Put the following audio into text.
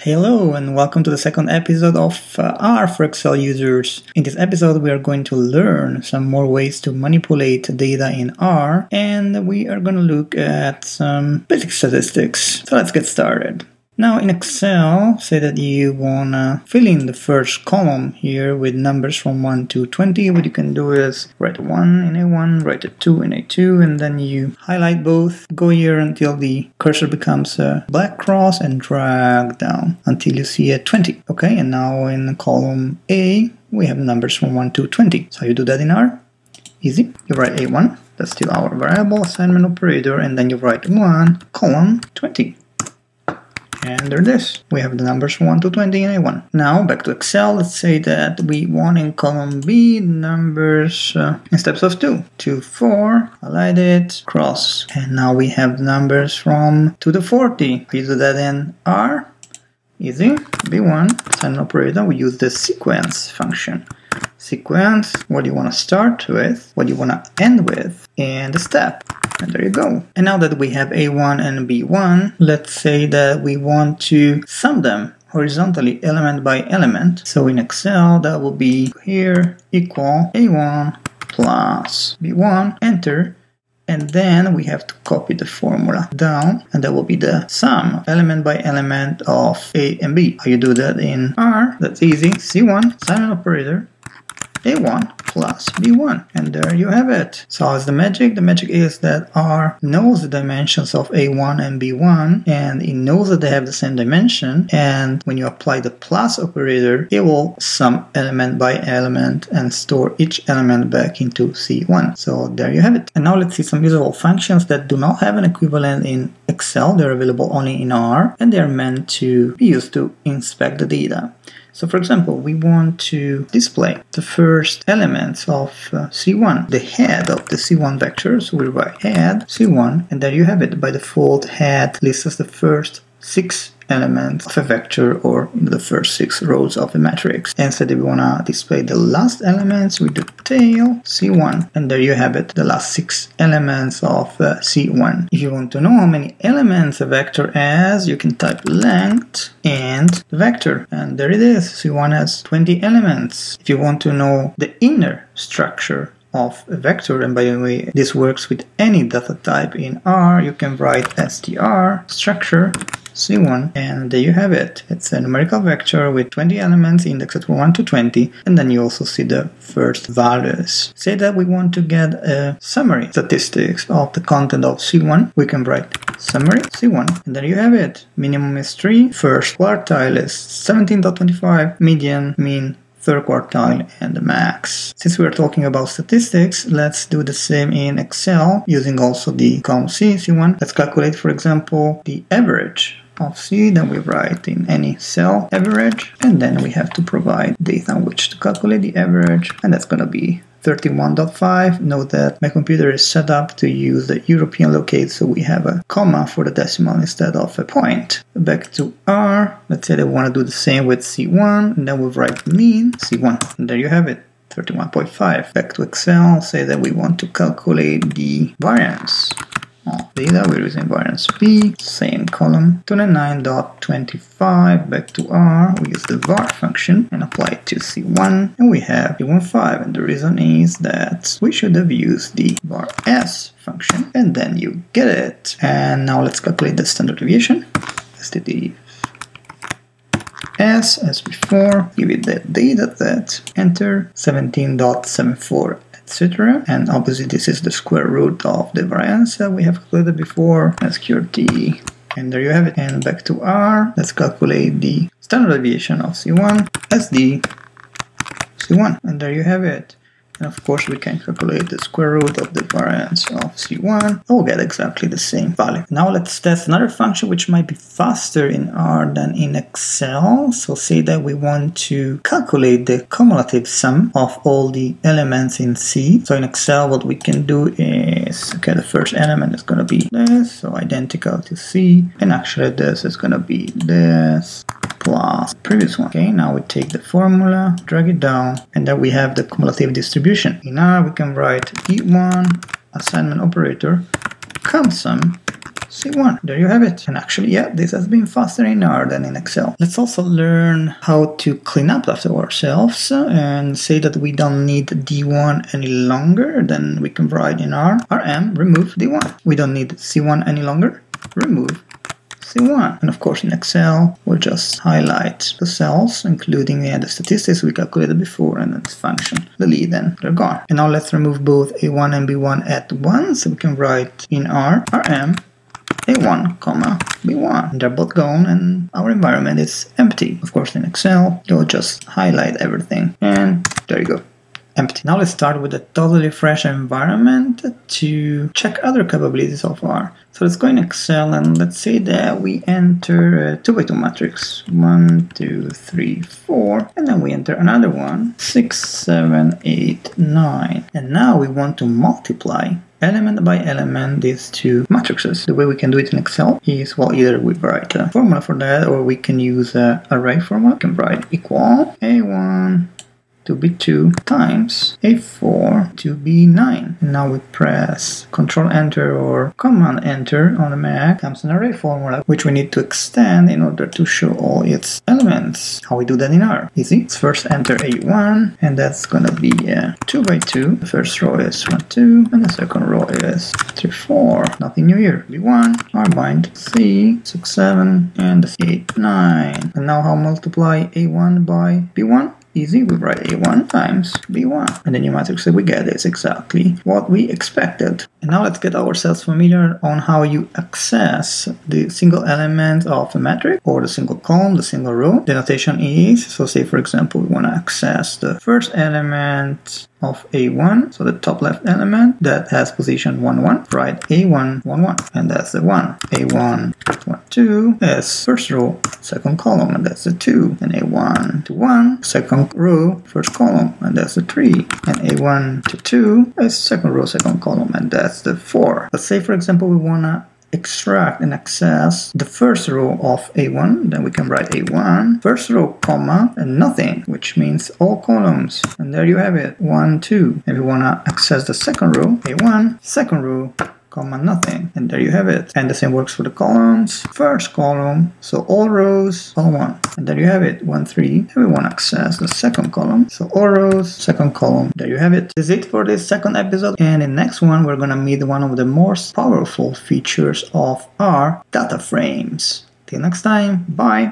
Hello and welcome to the second episode of R for Excel users. In this episode we are going to learn some more ways to manipulate data in R, and we are going to look at some basic statistics. So let's get started. Now in Excel, say that you want to fill in the first column here with numbers from 1 to 20. What you can do is write 1 in A1, write a 2 in A2, and then you highlight both. Go here until the cursor becomes a black cross and drag down until you see a 20. Okay, and now in column A, we have numbers from 1 to 20. So you do that in R. Easy. You write A1, that's still our variable assignment operator, and then you write 1, column 20. And there it is. We have the numbers from 1 to 20 in A1. Now back to Excel. Let's say that we want in column B numbers in steps of 2. 2, 4, highlight it, cross. And now we have the numbers from 2 to 40. We do that in R. Easy. B1, assignment operator, we use the sequence function. Sequence, what do you want to start with, what do you want to end with, and the step. And there you go. And now that we have A1 and B1, let's say that we want to sum them horizontally element by element. So in Excel, that will be here equal A1 plus B1, enter. And then we have to copy the formula down, and that will be the sum element by element of A and B. How you do that in R? That's easy. C1, assignment operator, A1 plus B1, and there you have it. So how's the magic? The magic is that R knows the dimensions of A1 and B1, and it knows that they have the same dimension, and when you apply the plus operator, it will sum element by element and store each element back into C1. So there you have it. And now let's see some usable functions that do not have an equivalent in Excel. They're available only in R, and they're meant to be used to inspect the data. So for example, we want to display the first elements of C1, the head of the C1 vector. So we write head C1, and there you have it. By default, head lists us the first 6 elements of a vector or the first 6 rows of a matrix. And so if we want to display the last elements, we do tail C1, and there you have it, the last 6 elements of C1. If you want to know how many elements a vector has, you can type length and the vector, and there it is. C1 has 20 elements. If you want to know the inner structure of a vector, and by the way, this works with any data type in R, you can write str structure C1, and there you have it. It's a numerical vector with 20 elements indexed from 1 to 20, and then you also see the first values. Say that we want to get a summary statistics of the content of C1, we can write summary C1, and there you have it. Minimum is 3, first quartile is 17.25, median, mean, third quartile, and the max. Since we are talking about statistics, let's do the same in Excel using also the column C, C1. Let's calculate, for example, the average of C. Then we write in any cell average, and then we have to provide data on which to calculate the average, and that's going to be 31.5. Note that my computer is set up to use the European locate, so we have a comma for the decimal instead of a point. Back to R, let's say that we want to do the same with C1, and then we write mean C1, and there you have it, 31.5. Back to Excel, say that we want to calculate the variance of data. We're using variance P, same column, 29.25. Back to R, we use the var function and apply it to C1, and we have 315, and the reason is that we should have used the var s function, and then you get it. And now let's calculate the standard deviation. STD S as before, give it the data set, enter 17.74, etc. And obviously this is the square root of the variance that we have calculated before, SQRT, and there you have it. And back to R, let's calculate the standard deviation of C1 as the C1, and there you have it. And of course we can calculate the square root of the variance of C1. We'll get exactly the same value. Now let's test another function which might be faster in R than in Excel. So say that we want to calculate the cumulative sum of all the elements in C. So in Excel what we can do is, okay, the first element is going to be this, so identical to C, and actually this is going to be this plus previous one. Okay, now we take the formula, drag it down, and then we have the cumulative distribution. In R we can write E1 assignment operator cum sum C1. There you have it. And actually, yeah, this has been faster in R than in Excel. Let's also learn how to clean up after ourselves and say that we don't need D1 any longer. Then we can write in R, RM, remove D1. We don't need C1 any longer. Remove C1. And of course in Excel, we'll just highlight the cells, including the statistics we calculated before, and then this function, delete, and they're gone. And now let's remove both A1 and B1 at once. So we can write in R, RM, A1, comma, B1. And they're both gone and our environment is empty. Of course in Excel, you'll just highlight everything and there you go. Empty. Now let's start with a totally fresh environment to check other capabilities of R. So let's go in Excel and let's say that we enter a 2x2 matrix. 1, 2, 3, 4. And then we enter another one. 6, 7, 8, 9. And now we want to multiply element by element these two matrices. The way we can do it in Excel is, well, either we write a formula for that or we can use an array formula. We can write equal A1 to B2 times A4 to B9. And now we press Control Enter or Command Enter on the Mac. Comes an array formula which we need to extend in order to show all its elements. How we do that in R? Easy. Let's first enter A1 and that's gonna be 2 by 2. The first row is 1, 2 and the second row is 3, 4. Nothing new here. B1, R bind C, 6, 7 and 8, 9. And now how multiply A1 by B1? Easy, we write A1 times B1. And the new matrix that we get is exactly what we expected. And now let's get ourselves familiar on how you access the single element of a matrix or the single column, the single row. The notation is, so say for example, we want to access the first element of A1, so the top left element that has position 1, 1, write A1, 1, 1, and that's the 1. A1, 1, 2 is first row, second column, and that's the 2. And A1 to 1, second row, first column, and that's the 3. And A1 to 2 is second row, second column, and that's the 4. Let's say, for example, we want to extract and access the first row of A1, then we can write A1, first row, comma, and nothing, which means all columns. And there you have it, 1, 2. If you want to access the second row, A1, second row, comma, nothing. And there you have it. And the same works for the columns. First column, so all rows, column 1. And there you have it, 1, 3. And we want to access the second column. So all rows, second column. There you have it. This is it for this second episode. And in the next one, we're going to meet one of the most powerful features of R, data frames. Till next time, bye!